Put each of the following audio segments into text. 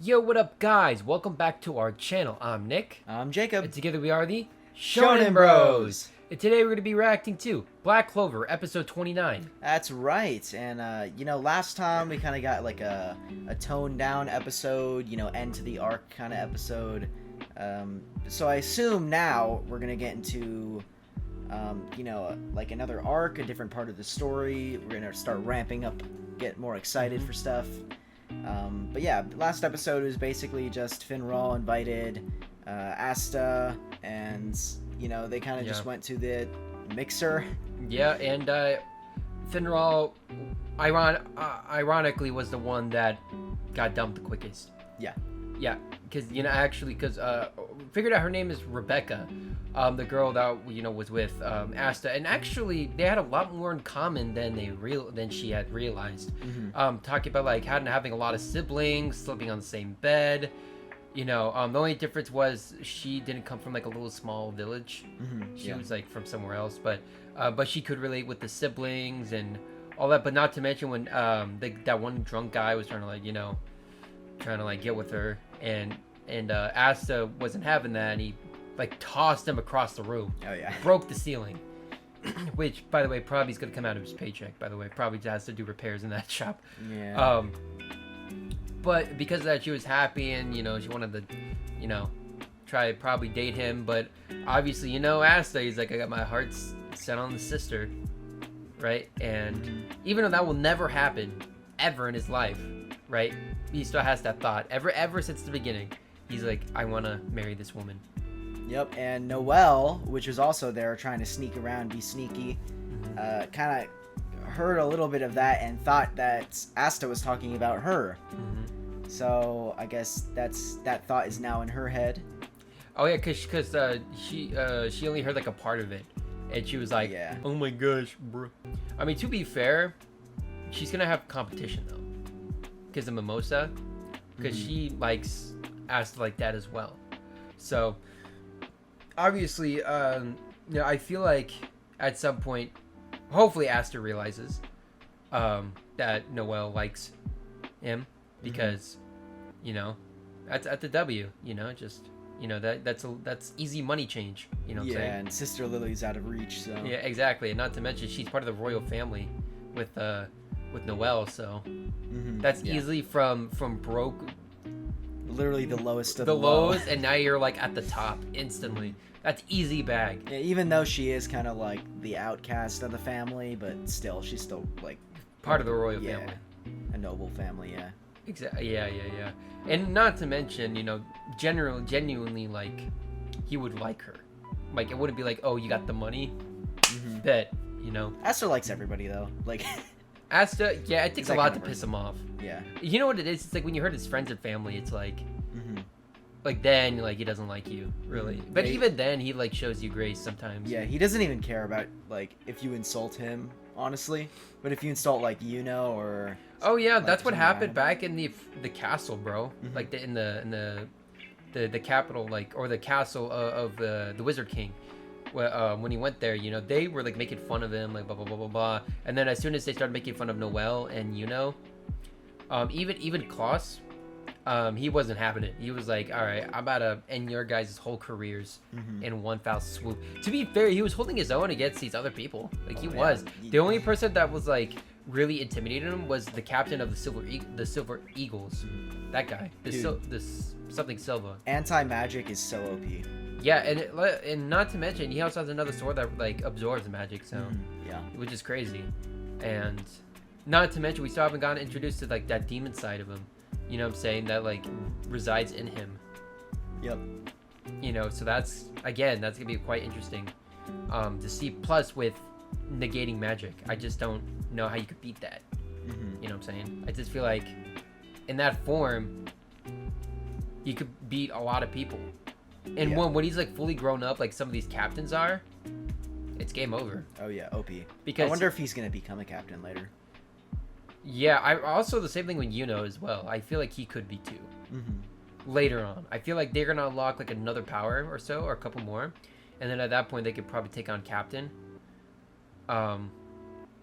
Yo, what up, guys? Welcome back to our channel. I'm Nick, I'm Jacob. and together we are the Shonen Bros. And today we're going to be reacting to Black Clover, episode 29. That's right. And, last time we kind of got like a toned down episode, end to the arc kind of episode. So I assume now we're going to get into, like another arc, a different part of the story. We're going to start ramping up, get more excited for stuff. But yeah, last episode was basically just Finral invited Asta, and they kind of just went to the mixer. Yeah, and Finral, ironically, was the one that got dumped the quickest. Yeah, because figured out her name is Rebecca, the girl that was with Asta, and actually they had a lot more in common than she had realized. Talking about like having a lot of siblings, sleeping on the same bed. The only difference was she didn't come from like a little small village. She was like from somewhere else, but she could relate with the siblings and all that. But not to mention when that one drunk guy was trying to get with her, and Asta wasn't having that, and he like tossed him across the room. Oh yeah. Broke the ceiling. Which, by the way, probably is gonna come out of his paycheck. By the way, probably has to do repairs in that shop. Yeah. But because of that, she was happy, and she wanted to, try probably date him. But obviously, Asta, he's like, I got my heart set on the sister, right? And even though that will never happen ever in his life, right? He still has that thought ever since the beginning. He's like, I want to marry this woman. Yep. And Noelle, which was also there trying to sneak around, be sneaky, kind of heard a little bit of that and thought that Asta was talking about her. So I guess that thought is now in her head. Oh yeah, cause she only heard like a part of it, and she was like, Yeah. Oh my gosh, bro. I mean, to be fair, she's gonna have competition though, because of Mimosa, because she likes Asta like that as well. So obviously, I feel like at some point, hopefully Asta realizes that Noelle likes him, because that's at the W, that's easy money change, what I'm saying? And Sister Lily's out of reach, so Yeah, exactly. And not to mention she's part of the royal family with Noelle, so that's easily from broke, literally the lowest of the the low. lows, and now you're like at the top instantly. That's easy bag. Yeah, even though she is kind of like the outcast of the family, but still, she's still like Part of the royal family. A noble family, yeah. Exactly. Yeah. And not to mention, genuinely, like, he would like her. Like, it wouldn't be like, oh, you got the money. Bet, Asta likes everybody though. Like, Asta, yeah, it takes a that lot kind to of piss person. him off. Yeah. You know what it is? It's like when you hurt his friends and family, it's like, then, like, he doesn't like you, really. But Yeah, even then, he, like, shows you grace sometimes. Yeah, he doesn't even care about like if you insult him, honestly. But if you insult like or Oh yeah, like, that's what some happened random- back in the castle, bro. Like in the capital, like, or the castle of the Wizard King. When he went there, they were like making fun of him, like blah blah blah blah blah. And then as soon as they started making fun of Noelle and even Klaus, he wasn't having it. He was like, all right, I'm about to end your guys' whole careers in one foul swoop. To be fair, he was holding his own against these other people. Like, he was. The only person that was like really intimidating him was the captain of the Silver Eagles. That guy, this something Silva. Anti-magic is so OP. Yeah, and not to mention, he also has another sword that like absorbs magic, so Yeah. which is crazy. And not to mention, we still haven't gotten introduced to like that demon side of him. You know what I'm saying? That like resides in him. Yep. So that's gonna be quite interesting to see. Plus with negating magic, I just don't know how you could beat that. You know what I'm saying? I just feel like in that form, you could beat a lot of people. And when he's like fully grown up, like some of these captains are, it's game over. Oh yeah, OP. Because I wonder if he's gonna become a captain later. Yeah, I also the same thing with as well. I feel like he could be too. Later on, I feel like they're gonna unlock like another power or so, or a couple more, and then at that point they could probably take on Captain.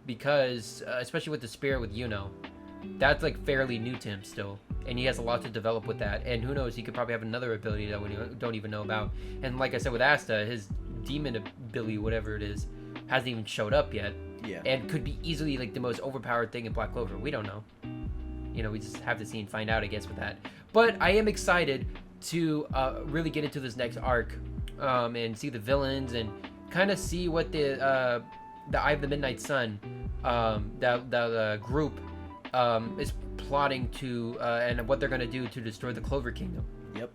Because especially with the spirit with that's like fairly new to him still, and he has a lot to develop with that. And who knows, he could probably have another ability that we don't even know about. And like I said with Asta, his demon ability, whatever it is, hasn't even showed up yet. Yeah. And could be easily like the most overpowered thing in Black Clover. We don't know. You know, we just have to see and find out, I guess, with that. But I am excited to really get into this next arc, and see the villains and kind of see what the Eye of the Midnight Sun, the group, is plotting to, and what they're gonna do to destroy the Clover Kingdom. Yep.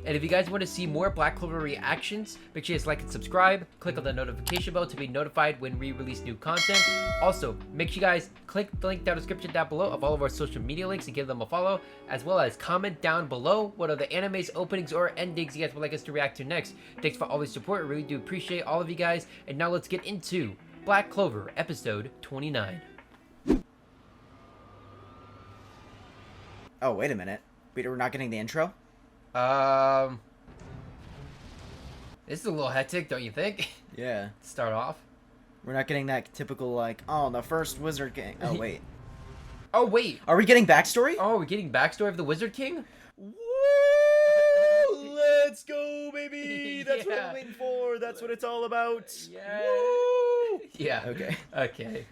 And if you guys want to see more Black Clover reactions, make sure you guys like and subscribe. Click on the notification bell to be notified when we release new content. Also, make sure you guys click the link down in the description down below of all of our social media links and give them a follow, as well as comment down below what are the animes, openings, or endings you guys would like us to react to next. Thanks for all the support. I really do appreciate all of you guys. And now let's get into Black Clover episode 29. Oh, wait a minute. We're not getting the intro? This is a little hectic, don't you think? Yeah. Start off. We're not getting that typical, like, oh, the first Wizard King. Oh, wait. Oh, wait. Are we getting backstory? Oh, we're getting backstory of the Wizard King? Woo! Let's go, baby! That's what I'm waiting for. That's what it's all about. Yeah. Woo! Yeah. Okay. Okay.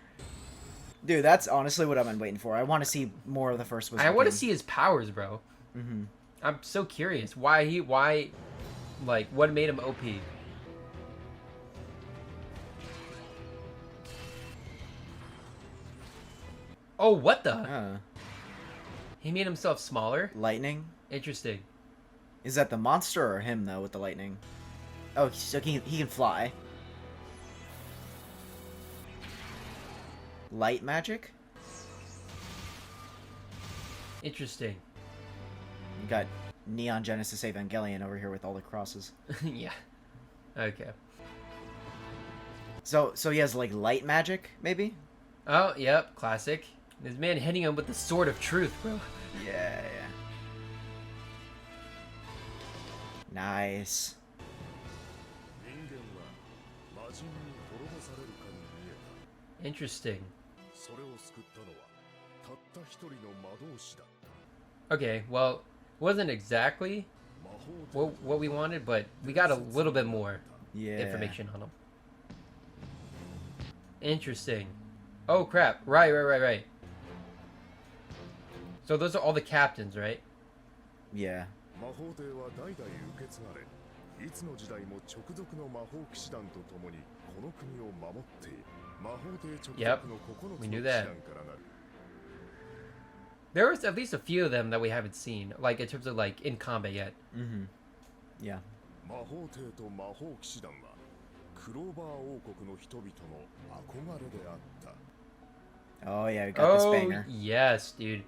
Dude, that's honestly what I've been waiting for. I want to see more of the first Wizard King. I want to see his powers, bro. Mm-hmm. I'm so curious. Why, like, what made him OP? Oh, what the? He made himself smaller? Lightning? Interesting. Is that the monster or him, though, with the lightning? Oh, so he can fly. Light magic? Interesting. You got Neon Genesis Evangelion over here with all the crosses. Yeah. Okay. So he has, like, light magic, maybe? Oh, yep. Classic. This man hitting him with the sword of truth, bro. Yeah. Nice. Interesting. Okay, well, wasn't exactly what we wanted, but we got a little bit more information on him. Interesting. Oh, crap. Right. So those are all the captains, right? Yeah. Yep, we knew that. There was at least a few of them that we haven't seen, like in terms of like in combat yet. Mm-hmm. Yeah. Oh yeah, we got this banger. Yes, dude.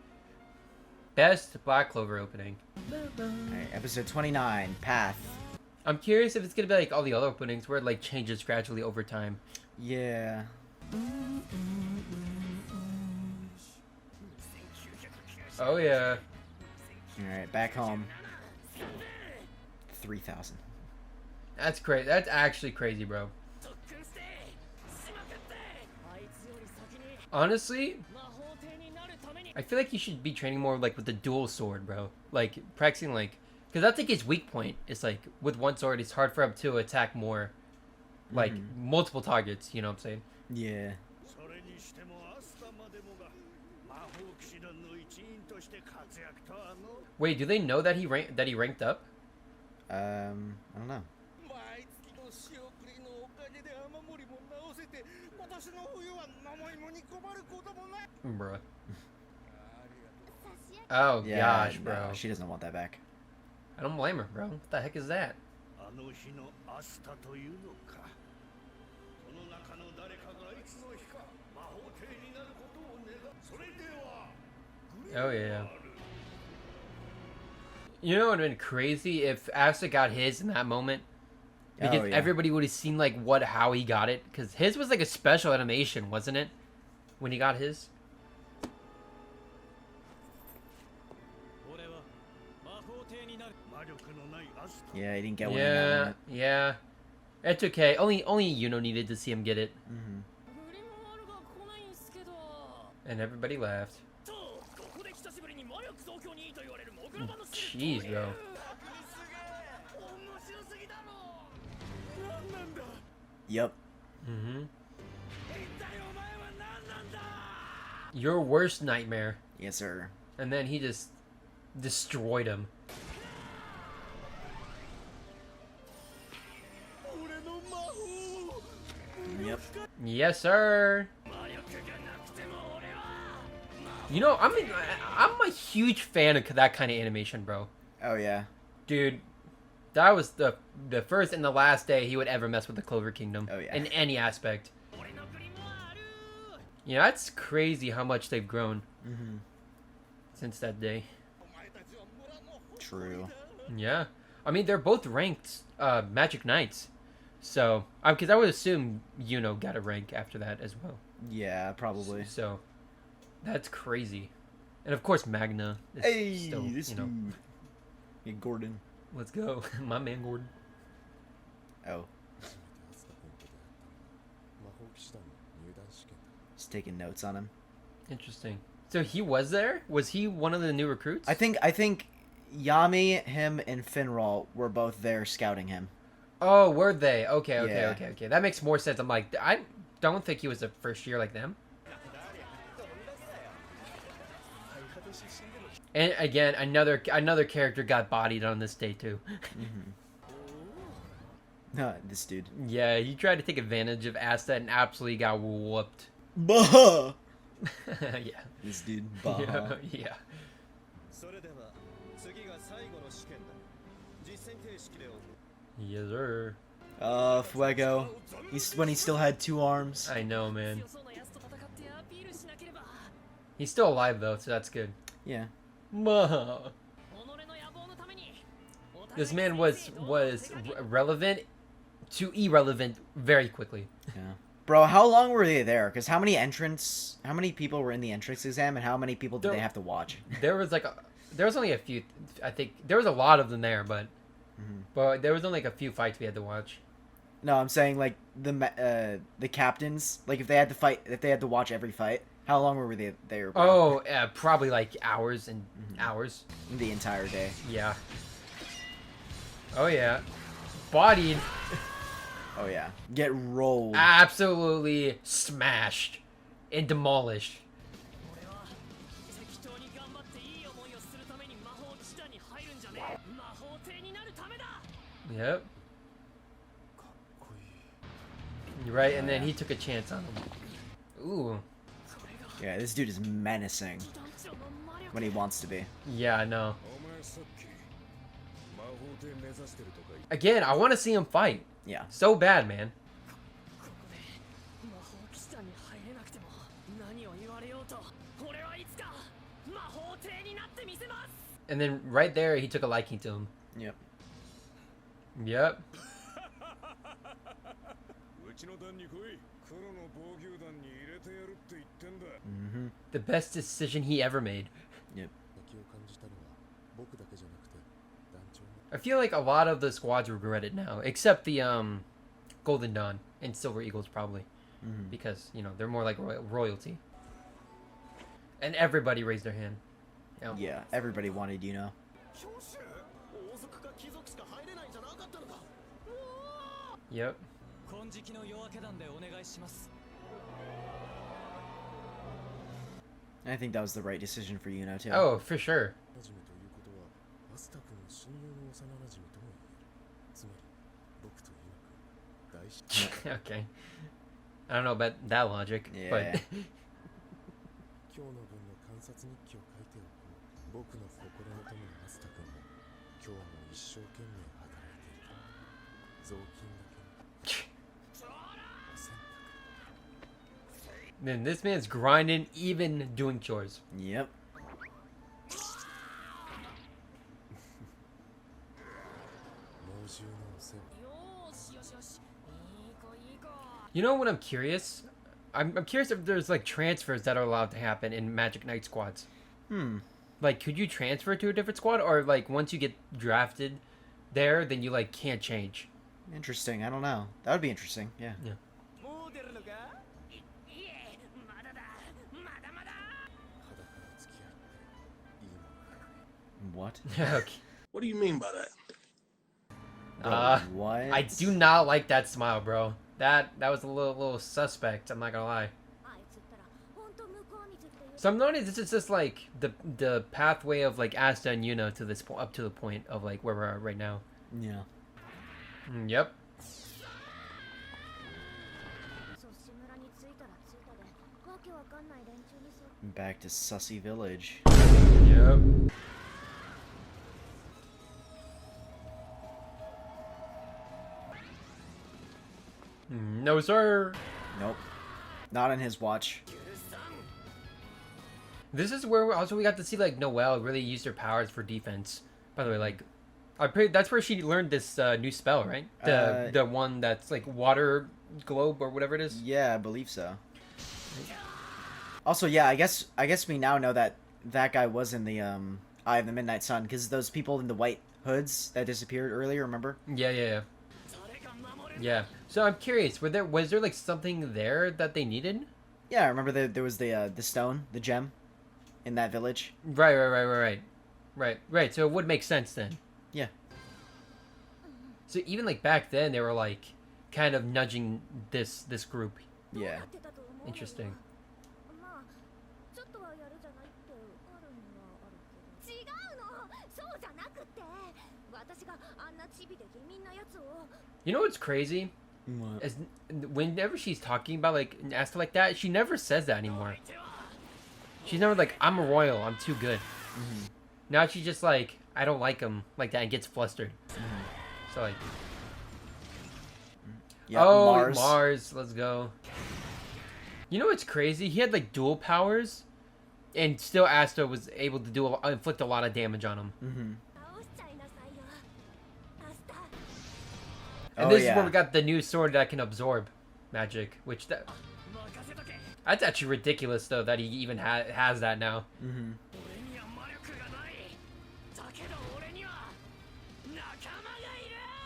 Best Black Clover opening. Alright, episode 29, Path. I'm curious if it's gonna be like all the other openings where it like changes gradually over time. Yeah. Oh yeah. Alright, back home. 3,000. That's crazy. That's actually crazy, bro. Honestly, I feel like you should be training more like with the dual sword, bro. Like practicing like, because that's like his weak point. It's like with one sword, it's hard for him to attack more, like multiple targets. You know what I'm saying? Yeah. Wait, do they know that he ranked up? I don't know. Bruh. Oh gosh, bro. No, she doesn't want that back. I don't blame her, bro. What the heck is that? Oh yeah. You know what would have been crazy if Asta got his in that moment? Because everybody would have seen like how he got it. Because his was like a special animation, wasn't it? When he got his. Yeah, he didn't get one in that moment. Yeah. It's okay. Only Yuno needed to see him get it. Mm-hmm. And everybody laughed. Jeez, bro. Yep. Mm-hmm. Your worst nightmare. Yes, sir. And then he just destroyed him. Yep. Yes, sir. You know, I'm a huge fan of that kind of animation, bro. Oh yeah. Dude, that was the first and the last day he would ever mess with the Clover Kingdom. Oh yeah. In any aspect. Yeah, that's crazy how much they've grown since that day. True. Yeah, I mean they're both ranked Magic Knights, so because I would assume Yuno got a rank after that as well. Yeah, probably. So that's crazy, and of course Magna is Hey, still, this dude. Hey, Gordon. Let's go, my man Gordon. Oh. Just taking notes on him. Interesting. So he was there? Was he one of the new recruits? I think Yami, him, and Finral were both there scouting him. Oh, were they? Okay. Yeah. That makes more sense. I'm like, I don't think he was a first year like them. And again, another character got bodied on this day too. No, this dude. Yeah, he tried to take advantage of Asta and absolutely got whooped. Bah! Yeah. This dude. Bah. Yeah. Yes, sir. Fuego. When he still had 2 arms. I know, man. He's still alive though, so that's good. Yeah. This man was relevant to irrelevant very quickly. Yeah. Bro, how long were they there? Because how many people were in the entrance exam, and how many people did they have to watch? There was only a few. I think there was a lot of them there, but there was only like a few fights we had to watch. No, I'm saying like the captains, like if they had to watch every fight, how long were they there? Bro? Oh, probably like hours and hours. The entire day. Yeah. Oh yeah. Bodied. Oh yeah. Get rolled. Absolutely smashed and demolished. Yep. You're right, and then he took a chance on him. Ooh. Yeah, this dude is menacing when he wants to be. Yeah, I know. Again, I want to see him fight. Yeah. So bad, man. And then right there, he took a liking to him. Yep. Yep. The best decision he ever made. Yep. I feel like a lot of the squads regret it now, except the Golden Dawn and Silver Eagles probably, because they're more like royalty. And everybody raised their hand. Yeah, everybody wanted, Yep. I think that was the right decision for Yuno too. Oh, for sure. Okay. I don't know about that logic, but... Man, this man's grinding, even doing chores. Yep. You know what I'm curious? I'm curious if there's like transfers that are allowed to happen in Magic Knight squads. Like, could you transfer to a different squad, or like once you get drafted there, then you like can't change? Interesting. I don't know. That would be interesting. Yeah. Yeah. What? Okay. What do you mean by that? What? I do not like that smile, bro. That was a little suspect. I'm not gonna lie. So I'm noticing this is just like the pathway of like Asta and Yuno to this point, up to the point of like where we're at right now. Yeah. Yep. Back to Sussy Village. Yep. No, sir. Nope. Not on his watch. This is where we got to see like Noelle really use her powers for defense. By the way, like, that's where she learned this new spell, right? The one that's like water globe or whatever it is. Yeah, I believe so. Also, yeah, I guess we now know that guy was in the Eye of the Midnight Sun, because those people in the white hoods that disappeared earlier, remember? Yeah. So I'm curious, was there like something there that they needed? Yeah, I remember there was the stone, the gem, in that village. Right. So it would make sense then. Yeah. So even like back then, they were like kind of nudging this group. Yeah. Interesting. You know what's crazy? What? Is whenever she's talking about like Asta like that, she never says that anymore. She's never like, I'm a royal, I'm too good. Mm-hmm. Now she's just like, I don't like him like that and gets flustered. Mm-hmm. So like, yeah, oh, Mars, let's go. You know what's crazy? He had like dual powers, and still Asta was able to inflict a lot of damage on him. Mm-hmm. And this is where we got the new sword that can absorb magic, which that's actually ridiculous though that he even has that now. Mm-hmm.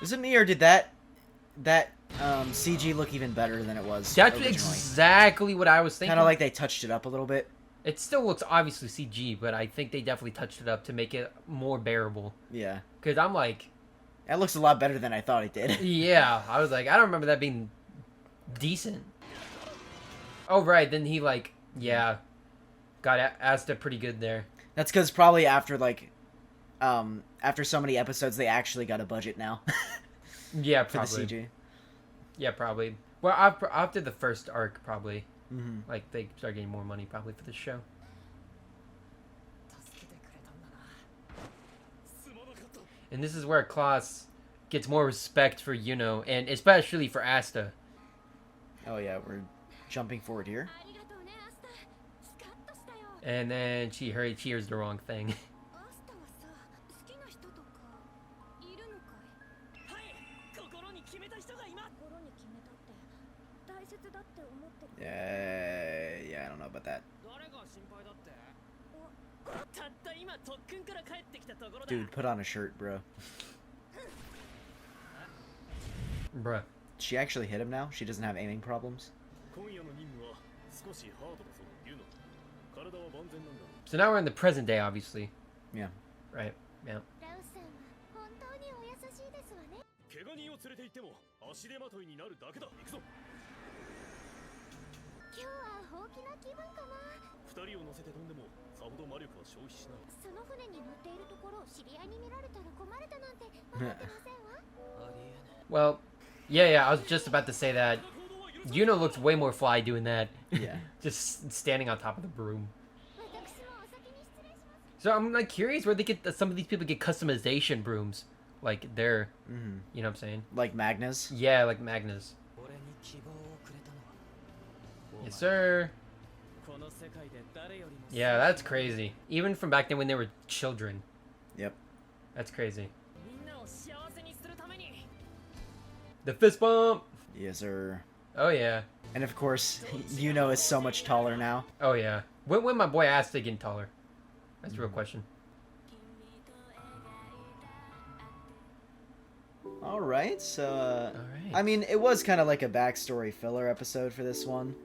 Is it me, or did that CG look even better than it was That's originally? exactly what I was thinking. Kind of like they touched it up a little bit. It still looks obviously CG, but I think they definitely touched it up to make it more bearable. Yeah. Because I'm like... That looks a lot better than I thought it did. Yeah, I was like, I don't remember that being decent. Oh, right, then he like, yeah, got Asta pretty good there. That's because probably after like, after so many episodes, they actually got a budget now. Yeah, for probably. the CG. Yeah, probably. Well, after the first arc, probably. Mm-hmm. Like, they start getting more money, probably, for the show. And this is where Klaus gets more respect for Yuno, and especially for Asta. Oh, yeah, we're jumping forward here. And then she hears the wrong thing. Yeah, I don't know about that. Dude, put on a shirt, bro. Bruh. She actually hit him now? She doesn't have aiming problems? So now we're in the present day, obviously. Yeah. Right, yeah. Well, yeah, I was just about to say that. Yuno looks way more fly doing that. Yeah. Just standing on top of the broom. So I'm like curious where they get some of these people get customization brooms, like they're, you know what I'm saying? Like Magna's? Yeah, like Magna's. Yes, sir. Yeah, that's crazy. Even from back then when they were children. Yep. That's crazy. The fist bump. Yes, sir. Oh yeah. And of course, Yuno is so much taller now. Oh yeah. When my boy Asta getting taller? That's the real question. Alright, so, Alright. I mean, it was kind of like a backstory filler episode for this one.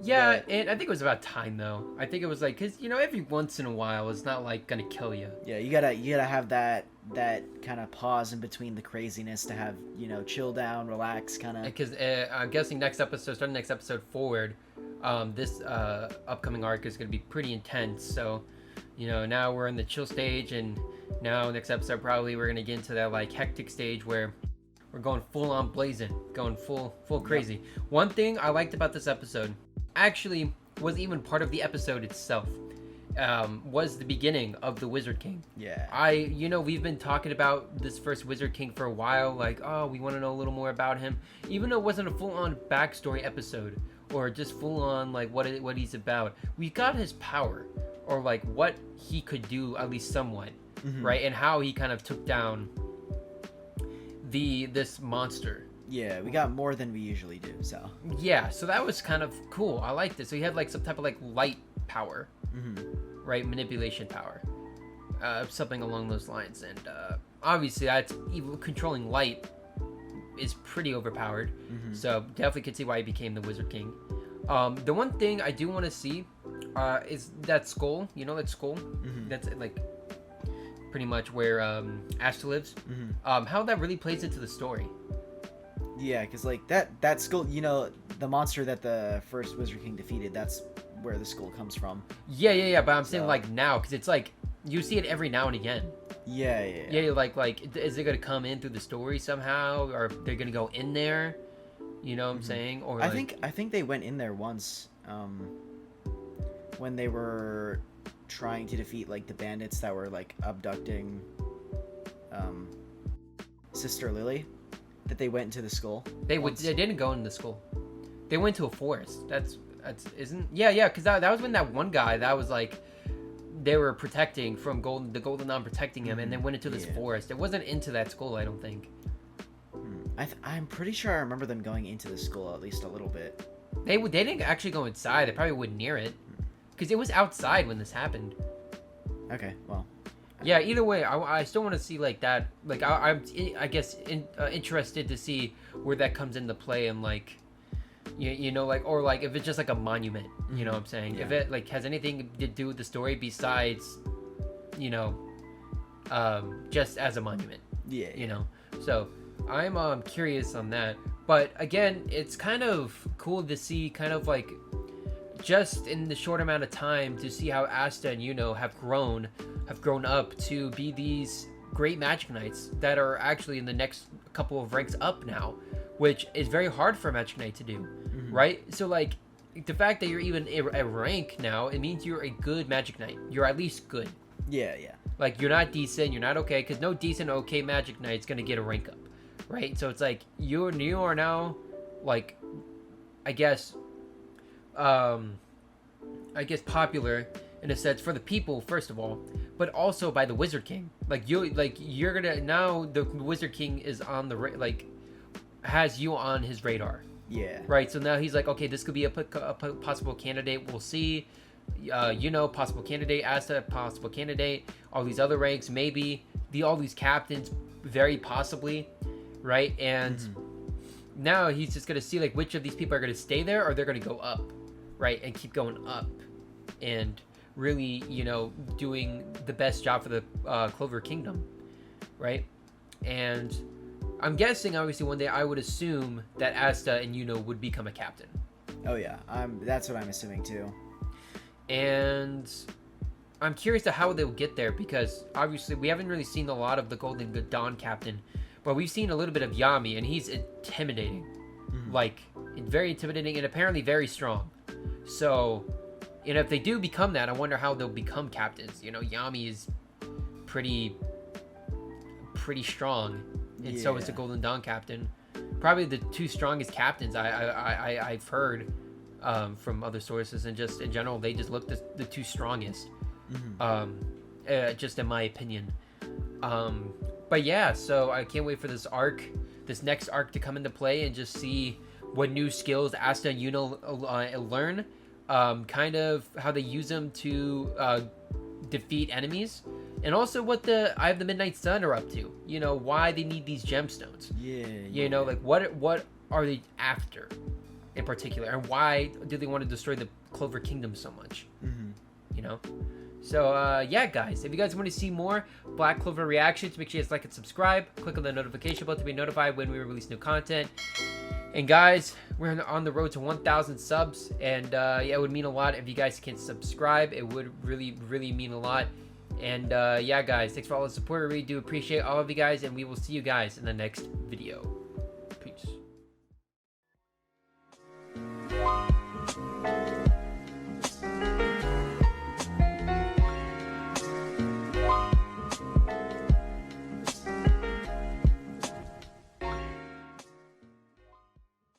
Yeah, and I think it was about time though. I think it was like, cause every once in a while, it's not like gonna kill you. Yeah, you gotta have that kind of pause in between the craziness to have chill down, relax, kind of. Because I'm guessing starting next episode forward, this upcoming arc is gonna be pretty intense. So, now we're in the chill stage, and now next episode probably we're gonna get into that like hectic stage where we're going full on blazing, going full crazy. Yep. One thing I liked about this episode actually was even part of the episode itself, was the beginning of the Wizard King. Yeah. We've been talking about this first Wizard King for a while, like, oh, we want to know a little more about him, even though it wasn't a full-on backstory episode or just full-on like what he's about. We got his power, or like what he could do, at least somewhat, right, and how he kind of took down this monster. Yeah, we got more than we usually do, so. Yeah, so that was kind of cool. I liked it. So he had like some type of like light power, right? Manipulation power, something along those lines. And obviously, that's controlling light is pretty overpowered. So definitely could see why he became the Wizard King. The one thing I do want to see is that skull. That skull. That's like pretty much where Asta lives. How that really plays into the story. Yeah, because like that skull, the monster that the first Wizard King defeated, that's where the skull comes from. Yeah, but I'm saying like now, because it's like you see it every now and again. Yeah, like is it gonna come in through the story somehow, or they're gonna go in there? You know what I'm saying? Or I think they went in there once, when they were trying to defeat like the bandits that were like abducting Sister Lily. That they went into the skull. They didn't go into the skull. They went to a forest. That's because that was when that one guy that was like they were protecting from the Golden Dawn protecting him, and then went into this forest. It wasn't into that skull, I don't think. I'm pretty sure I remember them going into the skull at least a little bit. They didn't actually go inside. They probably went near it because it was outside when this happened. Okay, well. Yeah, either way, I still want to see like that. Like I'm interested to see where that comes into play, and like, like, or like if it's just like a monument. You know what I'm saying? Yeah. If it like has anything to do with the story besides, just as a monument. Yeah. So I'm curious on that. But again, it's kind of cool to see kind of like just in the short amount of time to see how Asta and have grown up to be these great Magic Knights that are actually in the next couple of ranks up now, which is very hard for a Magic Knight to do, right? So like the fact that you're even a rank now, it means you're a good Magic Knight. You're at least good. Yeah. Like you're not decent, you're not okay, because no decent okay Magic Knight's gonna get a rank up, right? So it's like you are now like I guess popular in a sense for the people first of all, but also by the Wizard King. You're gonna now the Wizard King is on the has you on his radar. Yeah. Right. So now he's like, okay, this could be a possible candidate. We'll see. Possible candidate. Asta, possible candidate. All these other ranks, maybe. All these captains, very possibly. Right. And now he's just gonna see like which of these people are gonna stay there or they're gonna go up, right, and keep going up, and really, doing the best job for the Clover Kingdom, right? And I'm guessing, obviously, one day I would assume that Asta and would become a captain. Oh yeah, that's what I'm assuming too. And I'm curious to how they'll get there, because obviously we haven't really seen a lot of the Golden Dawn captain, but we've seen a little bit of Yami, and he's intimidating, like very intimidating, and apparently very strong. So. If they do become that, I wonder how they'll become captains. Yami is pretty strong, and so is the Golden Dawn captain. Probably the two strongest captains I've heard from other sources, and just in general, they just look the two strongest. Just in my opinion. But yeah, so I can't wait for this next arc to come into play, and just see what new skills Asta and learn. Kind of how they use them to defeat enemies, and also what the Eye of the Midnight Sun are up to. Why they need these gemstones. Yeah. Like what are they after? in particular, and why do they want to destroy the Clover Kingdom so much? You know. So yeah, guys, if you guys want to see more Black Clover reactions, make sure you guys like and subscribe. Click on the notification bell to be notified when we release new content. And guys, we're on the road to 1,000 subs, and yeah, it would mean a lot if you guys can subscribe. It would really mean a lot. And yeah, guys, thanks for all the support. I really do appreciate all of you guys, and we will see you guys in the next video. Peace.